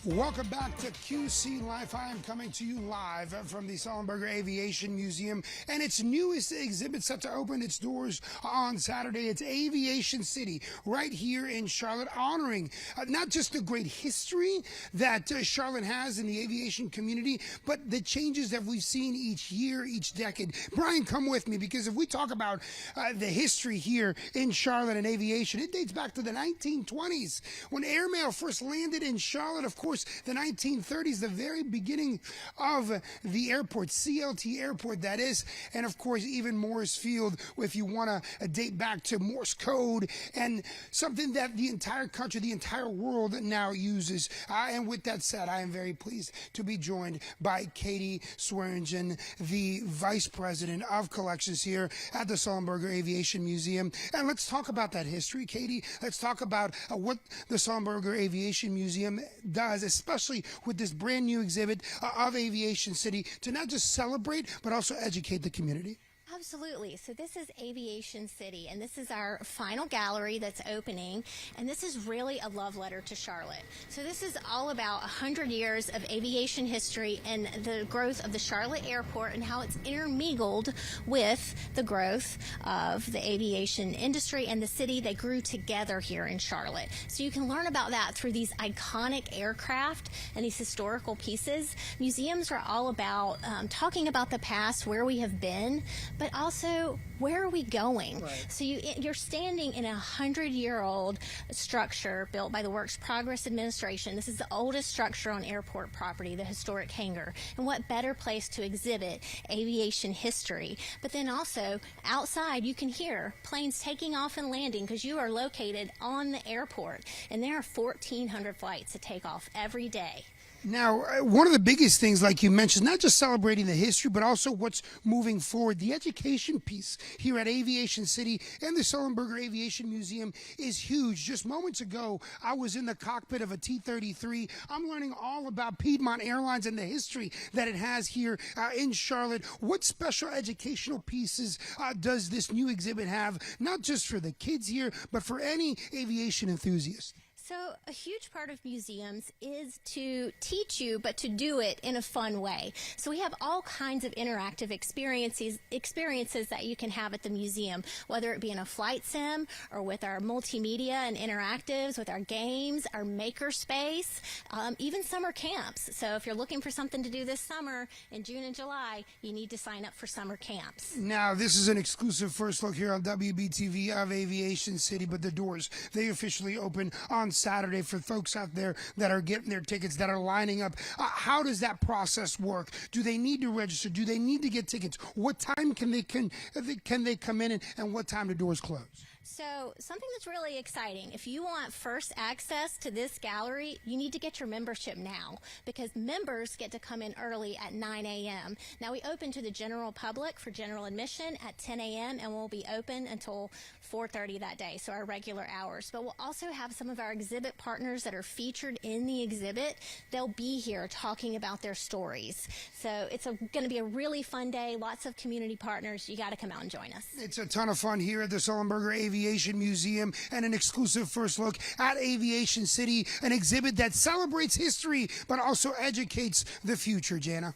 Welcome back to QC Life. I am coming to you live from the Sullenberger Aviation Museum, and its newest exhibit set to open its doors on Saturday. It's Aviation City, right here in Charlotte, honoring not just the great history that Charlotte has in the aviation community, but the changes that we've seen each year, each decade. Brian, come with me, because if we talk about the history here in Charlotte and aviation, it dates back to the 1920s when airmail first landed in Charlotte. Of course, the 1930s, the very beginning of the airport, CLT Airport, that is, and of course, even Morris Field, if you want to date back to Morse code, and something that the entire country, the entire world now uses. And with that said, I am very pleased to be joined by Katie Swearingen, the Vice President of Collections here at the Sullenberger Aviation Museum. And let's talk about that history, Katie. Let's talk about what the Sullenberger Aviation Museum does, especially with this brand new exhibit of Aviation City, to not just celebrate, but also educate the community. Absolutely. So this is Aviation City, and this is our final gallery that's opening, and this is really a love letter to Charlotte. So this is all about 100 years of aviation history and the growth of the Charlotte Airport and how it's intermingled with the growth of the aviation industry and the city. They grew together here in Charlotte. So you can learn about that through these iconic aircraft and these historical pieces. Museums are all about talking about the past, where we have been, but also where are we going? Right. So you're standing in a 100-year-old structure built by the Works Progress Administration. This is the oldest structure on airport property, the historic hangar. And what better place to exhibit aviation history? But then also outside you can hear planes taking off and landing because you are located on the airport. And there are 1,400 flights that take off every day. Now, one of the biggest things, like you mentioned, not just celebrating the history, but also what's moving forward. The education piece here at Aviation City and the Sullenberger Aviation Museum is huge. Just moments ago, I was in the cockpit of a T-33. I'm learning all about Piedmont Airlines and the history that it has here in Charlotte. What special educational pieces does this new exhibit have, not just for the kids here, but for any aviation enthusiast? So a huge part of museums is to teach you, but to do it in a fun way. So we have all kinds of interactive experiences that you can have at the museum, whether it be in a flight sim or with our multimedia and interactives, with our games, our maker space, even summer camps. So if you're looking for something to do this summer in June and July, you need to sign up for summer camps. Now, this is an exclusive first look here on WBTV of Aviation City, but the doors, they officially open on Saturday for folks out there that are getting their tickets, that are lining up. How does that process work? Do they need to register? Do they need to get tickets? What time can they come in, and what time do doors close? So something that's really exciting, if you want first access to this gallery, you need to get your membership now, because members get to come in early at 9 a.m. Now, we open to the general public for general admission at 10 a.m. and we'll be open until 4:30 that day, so our regular hours. But we'll also have some of our exhibit partners that are featured in the exhibit. They'll be here talking about their stories. So it's going to be a really fun day, lots of community partners. You got to come out and join us. It's a ton of fun here at the Sullenberger Aviation Museum, and an exclusive first look at Aviation City, an exhibit that celebrates history but also educates the future, Jana.